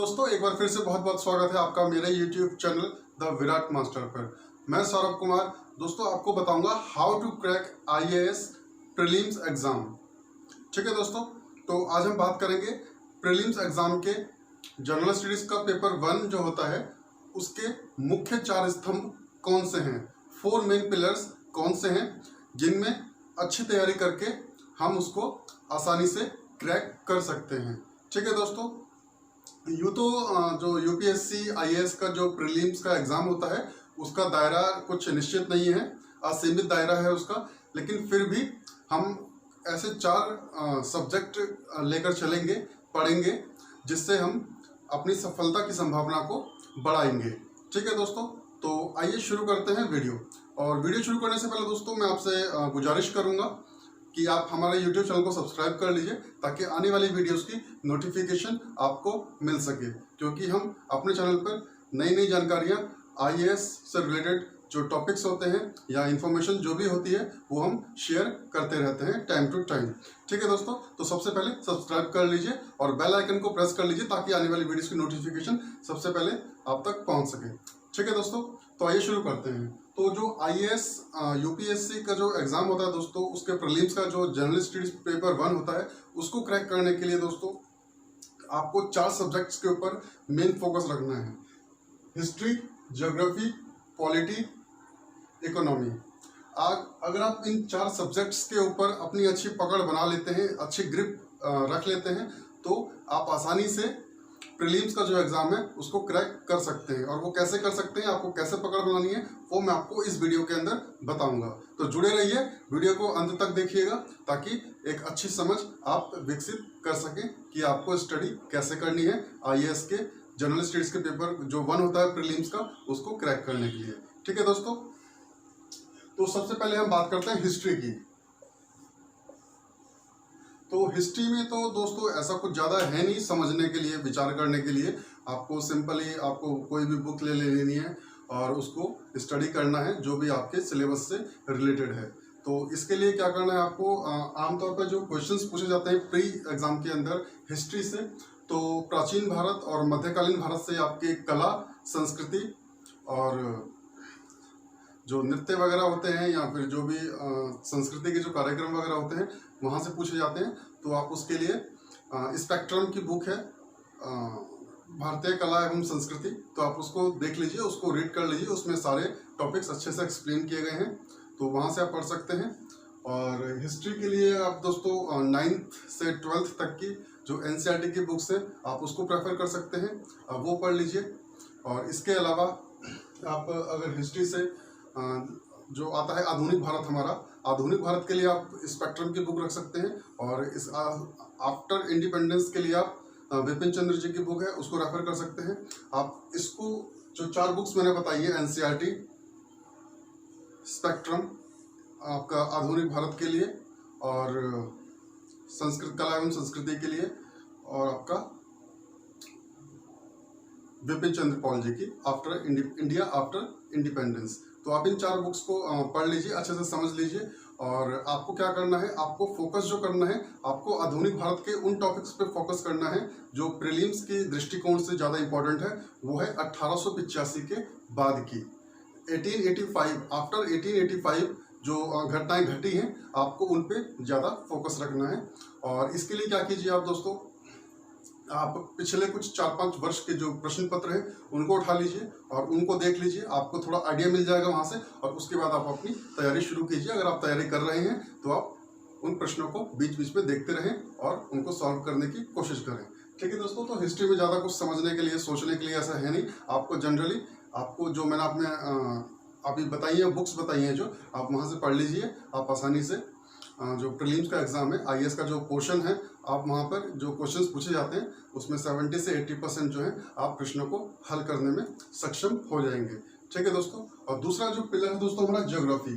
दोस्तों, एक बार फिर से बहुत बहुत स्वागत है आपका मेरे YouTube channel the Virat master पर। मैं सौरभ कुमार दोस्तों आपको बताऊंगा how to crack IAS prelims exam. ठीक है दोस्तों, तो आज हम बात करेंगे प्रीलिम्स एग्जाम के जनरल स्टडीज का पेपर 1 जो होता है उसके मुख्य 4 स्तंभ कौन से हैं, 4 मेन पिलर्स कौन से हैं जिनमें अच्छी तैयारी करके हम उसको आसानी से क्रैक कर सकते हैं। ठीक है दोस्तों, यूँ तो जो UPSC IAS का जो प्रीलिम्स का एग्ज़ाम होता है उसका दायरा कुछ निश्चित नहीं है, असीमित दायरा है उसका, लेकिन फिर भी हम ऐसे 4 सब्जेक्ट लेकर चलेंगे, पढ़ेंगे, जिससे हम अपनी सफलता की संभावना को बढ़ाएंगे। ठीक है दोस्तों, तो आइए शुरू करते हैं वीडियो। और वीडियो शुरू करने से पहले दोस्तों मैं आपसे गुजारिश करूँगा कि आप हमारे YouTube चैनल को सब्सक्राइब कर लीजिए ताकि आने वाली वीडियोस की नोटिफिकेशन आपको मिल सके, क्योंकि हम अपने चैनल पर नई नई जानकारियाँ IAS से रिलेटेड जो टॉपिक्स होते हैं या इन्फॉर्मेशन जो भी होती है वो हम शेयर करते रहते हैं टाइम टू टाइम। ठीक है दोस्तों, तो सबसे पहले सब्सक्राइब कर लीजिए और बेल आइकन को प्रेस कर लीजिए ताकि आने वाली वीडियोस की नोटिफिकेशन सबसे पहले आप तक पहुँच सके। ठीक है दोस्तों, तो आइए शुरू करते हैं। तो जो IAS UPSC का जो एग्ज़ाम होता है दोस्तों, उसके प्रीलिम्स का जो जनरल स्टडीज पेपर 1 होता है उसको क्रैक करने के लिए दोस्तों आपको 4 सब्जेक्ट्स के ऊपर मेन फोकस रखना है। History, geography, polity, economy. अगर आप इन 4 सब्जेक्ट्स के ऊपर अपनी अच्छी पकड़ बना लेते हैं, अच्छी ग्रिप रख लेते हैं, तो आप आसानी से प्रीलिम्स का जो एग्जाम है उसको क्रैक कर सकते हैं। और वो कैसे कर सकते हैं, आपको कैसे पकड़ बनानी है, वो मैं आपको इस वीडियो के अंदर बताऊंगा। तो जुड़े रहिए, वीडियो को अंत तक देखिएगा ताकि एक अच्छी समझ आप विकसित कर सकें कि आपको स्टडी कैसे करनी है IAS के जनरल स्टडीज के पेपर जो 1 होता है प्रीलिम्स का, उसको क्रैक करने के लिए। ठीक है दोस्तों, तो सबसे पहले हम बात करते हैं हिस्ट्री की। तो हिस्ट्री में तो दोस्तों ऐसा कुछ ज़्यादा है नहीं समझने के लिए, विचार करने के लिए। आपको सिंपली आपको कोई भी बुक ले लेनी है और उसको स्टडी करना है जो भी आपके सिलेबस से रिलेटेड है। तो इसके लिए क्या करना है आपको, आमतौर पर जो क्वेश्चंस पूछे जाते हैं प्री एग्जाम के अंदर हिस्ट्री से, तो प्राचीन भारत और मध्यकालीन भारत से आपके कला, संस्कृति और जो नृत्य वगैरह होते हैं या फिर जो भी संस्कृति के जो कार्यक्रम वगैरह होते हैं वहाँ से पूछे जाते हैं। तो आप उसके लिए स्पेक्ट्रम की बुक है भारतीय कला एवं संस्कृति, तो आप उसको देख लीजिए, उसको रीड कर लीजिए, उसमें सारे टॉपिक्स अच्छे से एक्सप्लेन किए गए हैं, तो वहाँ से आप पढ़ सकते हैं। और हिस्ट्री के लिए आप दोस्तों 9th से 12th तक की जो NCERT की बुक्स है आप उसको प्रेफर कर सकते हैं, आप वो पढ़ लीजिए। और इसके अलावा आप अगर हिस्ट्री से जो आता है आधुनिक भारत, हमारा आधुनिक भारत के लिए आप स्पेक्ट्रम की बुक रख सकते हैं। और इस आफ्टर इंडिपेंडेंस के लिए आप विपिन चंद्र जी की बुक है उसको रेफर कर सकते हैं। आप इसको जो 4 बुक्स मैंने बताई है NCERT, स्पेक्ट्रम आपका आधुनिक भारत के लिए, और संस्कृत कला एवं संस्कृति के लिए, और आपका विपिन चंद्र पॉल जी की इंडिया आफ्टर इंडिपेंडेंस। तो आप इन 4 बुक्स को पढ़ लीजिए, अच्छे से समझ लीजिए। और आपको क्या करना है, आपको फोकस जो करना है, आपको आधुनिक भारत के उन टॉपिक्स पे फोकस करना है जो प्रीलिम्स के दृष्टिकोण से ज़्यादा इंपॉर्टेंट है। वो है 1885 के बाद की 1885, आफ्टर 1885 जो घटनाएं घटी हैं, आपको उन पे ज़्यादा फोकस रखना है। और इसके लिए क्या कीजिए आप दोस्तों, आप पिछले कुछ 4-5 वर्ष के जो प्रश्न पत्र हैं उनको उठा लीजिए और उनको देख लीजिए, आपको थोड़ा आइडिया मिल जाएगा वहाँ से। और उसके बाद आप अपनी तैयारी शुरू कीजिए। अगर आप तैयारी कर रहे हैं तो आप उन प्रश्नों को बीच बीच में देखते रहें और उनको सॉल्व करने की कोशिश करें। ठीक है दोस्तों, तो हिस्ट्री में ज़्यादा कुछ समझने के लिए, सोचने के लिए ऐसा है नहीं। आपको जनरली आपको जो मैंने आपने अभी बताई है, बुक्स बताई हैं, जो आप वहाँ से पढ़ लीजिए। आप आसानी से जो प्रीलिम्स का एग्जाम है IAS का जो पोर्शन है, आप वहाँ पर जो क्वेश्चंस पूछे जाते हैं उसमें 70 से 80% जो है आप प्रश्नों को हल करने में सक्षम हो जाएंगे। ठीक है दोस्तों, और दूसरा जो पिलर है दोस्तों हमारा ज्योग्राफी।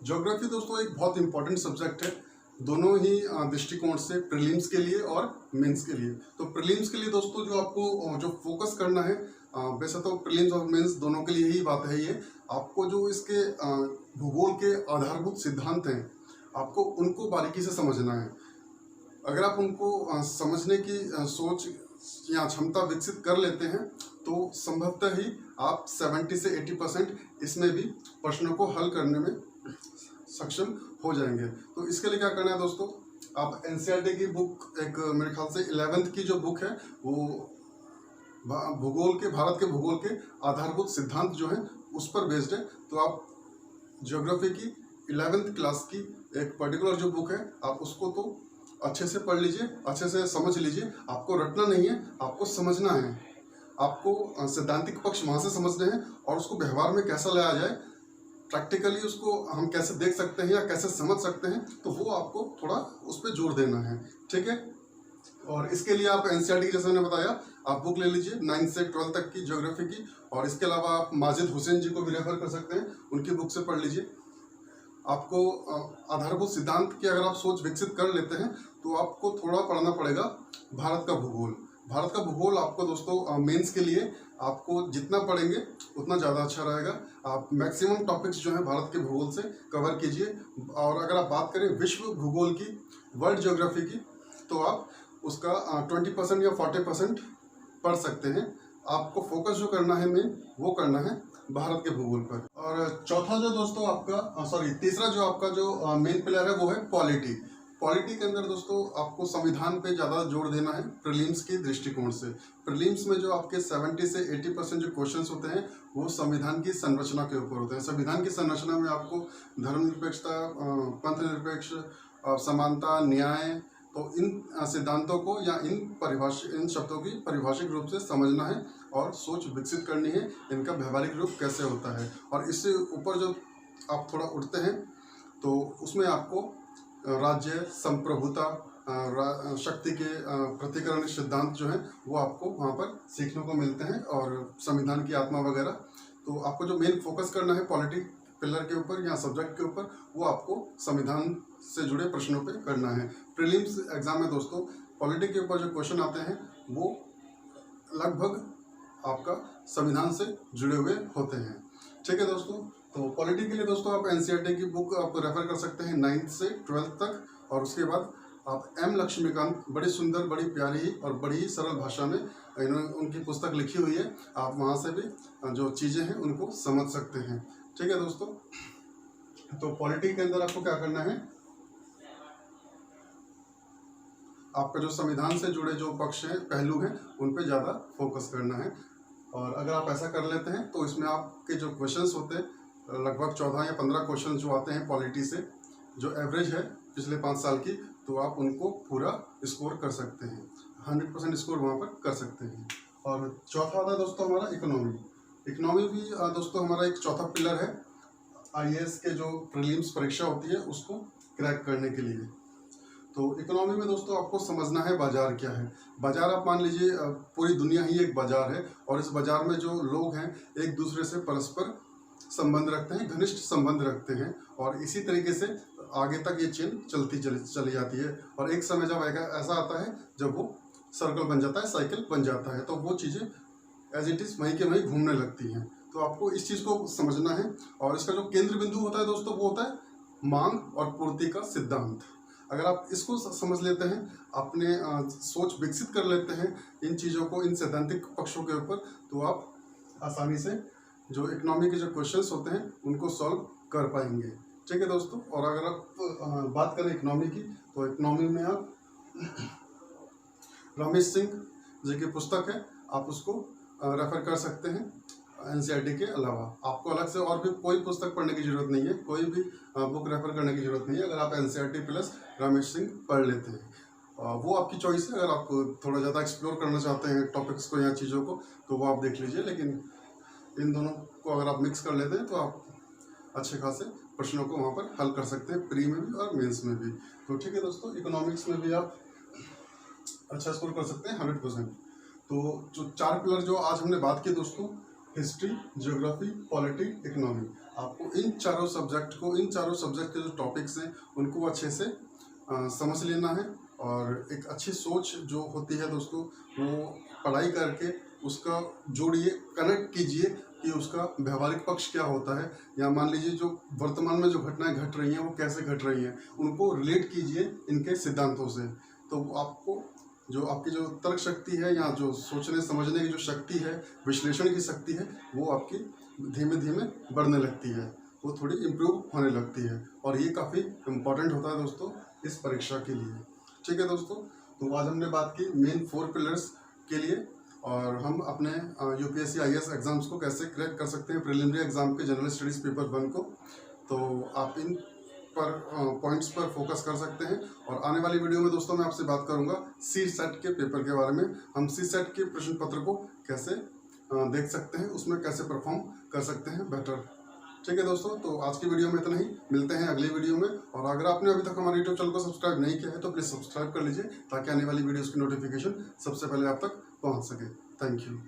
ज्योग्राफी दोस्तों एक बहुत इंपॉर्टेंट सब्जेक्ट है, दोनों ही दृष्टिकोण से, प्रीलिम्स के लिए और मेंस के लिए। तो प्रीलिम्स के लिए दोस्तों जो आपको जो फोकस करना है, वैसे तो प्रीलिम्स और मेंस दोनों के लिए ही बात है ये, आपको जो इसके भूगोल के आधारभूत सिद्धांत हैं आपको उनको बारीकी से समझना है। अगर आप उनको समझने की सोच या क्षमता विकसित कर लेते हैं तो संभवतः ही आप 70 से 80% इसमें भी प्रश्नों को हल करने में सक्षम हो जाएंगे। तो इसके लिए क्या करना है दोस्तों, आप एनसीईआरटी की बुक, एक मेरे ख्याल से 11th की जो बुक है वो भारत के भूगोल के आधारभूत सिद्धांत जो है उस पर बेस्ड है। तो आप ज्योग्राफी की 11th क्लास की एक पर्टिकुलर जो बुक है आप उसको तो अच्छे से पढ़ लीजिए, अच्छे से समझ लीजिए। आपको रटना नहीं है, आपको समझना है। आपको सैद्धांतिक पक्ष वहाँ से समझने हैं और उसको व्यवहार में कैसा लाया जाए, प्रैक्टिकली उसको हम कैसे देख सकते हैं या कैसे समझ सकते हैं, तो वो आपको थोड़ा उस पर जोर देना है, ठीक है। और इसके लिए आप एनसीईआरटी जैसे मैंने बताया, आप बुक ले लीजिए 9 से 12 तक की ज्योग्राफी की। और इसके अलावा आप माजिद हुसैन जी को भी रेफर कर सकते हैं, उनकी बुक से पढ़ लीजिए। आपको आधारभूत सिद्धांत की अगर आप सोच विकसित कर लेते हैं तो आपको थोड़ा पढ़ना पड़ेगा भारत का भूगोल। भारत का भूगोल आपको दोस्तों मेंस के लिए आपको जितना पढ़ेंगे उतना ज़्यादा अच्छा रहेगा। आप मैक्सिमम टॉपिक्स जो हैं भारत के भूगोल से कवर कीजिए। और अगर आप बात करें विश्व भूगोल की, वर्ल्ड ज्योग्राफी की, तो आप उसका 20% या 40% पढ़ सकते हैं। आपको फोकस जो करना है मेन वो करना है भारत के भूगोल पर। और चौथा जो दोस्तों आपका तीसरा जो आपका जो मेन पिलर है वो है पॉलिटी। पॉलिटी के अंदर दोस्तों आपको संविधान पे ज़्यादा जोर देना है प्रीलिम्स के दृष्टिकोण से। प्रीलिम्स में जो आपके 70 से 80% जो क्वेश्चंस होते हैं वो संविधान की संरचना के ऊपर होते हैं। संविधान की संरचना में आपको धर्मनिरपेक्षता, पंथ निरपेक्ष, समानता, न्याय, तो इन सिद्धांतों को या इन शब्दों की परिभाषिक रूप से समझना है और सोच विकसित करनी है, इनका व्यवहारिक रूप कैसे होता है। और इससे ऊपर जो आप थोड़ा उठते हैं तो उसमें आपको राज्य, संप्रभुता, शक्ति के प्रतिकरण सिद्धांत जो हैं वो आपको वहाँ पर सीखने को मिलते हैं, और संविधान की आत्मा वगैरह। तो आपको जो मेन फोकस करना है पॉलिटी पिलर के ऊपर या सब्जेक्ट के ऊपर, वो आपको संविधान से जुड़े प्रश्नों पे करना है। प्रीलिम्स एग्जाम में दोस्तों पॉलिटी के ऊपर जो क्वेश्चन आते हैं वो लगभग आपका संविधान से जुड़े हुए होते हैं, ठीक है दोस्तों। तो पॉलिटी के लिए दोस्तों आप एनसीईआरटी की बुक आप रेफर कर सकते हैं 9th से 12th तक। और उसके बाद आप एम लक्ष्मीकांत, बड़ी सुंदर, बड़ी प्यारी और बड़ी ही सरल भाषा में उनकी पुस्तक लिखी हुई है, आप वहाँ से भी जो चीज़ें हैं उनको समझ सकते हैं, ठीक है दोस्तों। तो पॉलिटी के अंदर आपको क्या करना है, आपका जो संविधान से जुड़े जो पक्ष हैं, पहलू हैं, उन पे ज़्यादा फोकस करना है। और अगर आप ऐसा कर लेते हैं तो इसमें आपके जो क्वेश्चंस होते हैं, लगभग 14 या 15 क्वेश्चन जो आते हैं पॉलिटी से, जो एवरेज है पिछले 5 साल की, तो आप उनको पूरा स्कोर कर सकते हैं, 100% स्कोर वहाँ पर कर सकते हैं। और चौथा आता है दोस्तों हमारा इकोनॉमी। इकोनॉमी भी दोस्तों हमारा एक चौथा पिलर है आईएएस के जो प्रीलिम्स परीक्षा होती है उसको क्रैक करने के लिए। तो इकोनॉमी में दोस्तों आपको समझना है बाजार क्या है। बाजार आप मान लीजिए पूरी दुनिया ही एक बाजार है, और इस बाजार में जो लोग हैं एक दूसरे से परस्पर संबंध रखते हैं, घनिष्ठ संबंध रखते हैं, और इसी तरीके से आगे तक ये चेन चली जाती है। और एक समय जब ऐसा आता है जब वो सर्कल बन जाता है, साइकिल बन जाता है, तो वो चीज़ें एज इट इज़ वहीं के वहीं घूमने लगती हैं। तो आपको इस चीज़ को समझना है। और इसका जो केंद्र बिंदु होता है दोस्तों वो होता है मांग और पूर्ति का सिद्धांत। अगर आप इसको समझ लेते हैं, अपने सोच विकसित कर लेते हैं इन चीज़ों को, इन सैद्धांतिक पक्षों के ऊपर, तो आप आसानी से जो इकोनॉमी के जो क्वेश्चंस होते हैं उनको सॉल्व कर पाएंगे, ठीक है दोस्तों। और अगर आप बात करें इकोनॉमी की, तो इकोनॉमी में आप रमेश सिंह जी की पुस्तक है, आप उसको रेफर कर सकते हैं एनसीईआरटी के अलावा। आपको अलग से और भी कोई पुस्तक पढ़ने की जरूरत नहीं है, कोई भी बुक रेफर करने की जरूरत नहीं है। अगर आप एनसीईआरटी प्लस रमेश सिंह पढ़ लेते हैं, वो आपकी चॉइस है। अगर आप थोड़ा ज़्यादा एक्सप्लोर करना चाहते हैं टॉपिक्स को या चीज़ों को, तो वो आप देख लीजिए। लेकिन इन दोनों को अगर आप मिक्स कर लेते हैं तो आप अच्छे खासे प्रश्नों को वहाँ पर हल कर सकते हैं, प्री में भी और मेंस में भी। तो ठीक है दोस्तों, इकोनॉमिक्स में भी आप अच्छा स्कोर कर सकते हैं 100%। तो जो 4 पिलर जो आज हमने बात की दोस्तों, हिस्ट्री, ज्योग्राफी, पॉलिटी, इकोनॉमी, आपको इन चारों सब्जेक्ट के जो टॉपिक्स हैं उनको अच्छे से समझ लेना है। और एक अच्छी सोच जो होती है दोस्तों, वो पढ़ाई करके उसका जोड़िए, कनेक्ट कीजिए कि उसका व्यवहारिक पक्ष क्या होता है, या मान लीजिए जो वर्तमान में जो घटनाएं घट रही हैं वो कैसे घट रही हैं, उनको रिलेट कीजिए इनके सिद्धांतों से। तो आपको जो आपकी जो तर्क शक्ति है या जो सोचने समझने की जो शक्ति है, विश्लेषण की शक्ति है, वो आपकी धीमे धीमे बढ़ने लगती है, वो थोड़ी इम्प्रूव होने लगती है। और ये काफ़ी इम्पोर्टेंट होता है दोस्तों इस परीक्षा के लिए। ठीक है दोस्तों, तो आज हमने बात की मेन 4 पिलर्स के लिए, और हम अपने यूपीएससी आईएएस एग्जाम्स को कैसे क्रैक कर सकते हैं, प्रिलिमिनरी एग्जाम के जनरल स्टडीज़ पेपर 1 को। तो आप इन पर पॉइंट्स पर फोकस कर सकते हैं। और आने वाली वीडियो में दोस्तों मैं आपसे बात करूंगा सी सेट के पेपर के बारे में। हम सी सेट के प्रश्न पत्र को कैसे देख सकते हैं, उसमें कैसे परफॉर्म कर सकते हैं बेटर। ठीक है दोस्तों, तो आज की वीडियो में इतना ही, मिलते हैं अगली वीडियो में। और अगर आपने अभी तक हमारे यूट्यूब चैनल को सब्सक्राइब नहीं किया है तो प्लीज़ सब्सक्राइब कर लीजिए, ताकि आने वाली वीडियोज़ की नोटिफिकेशन सबसे पहले आप तक पहुँच सके। Thank you.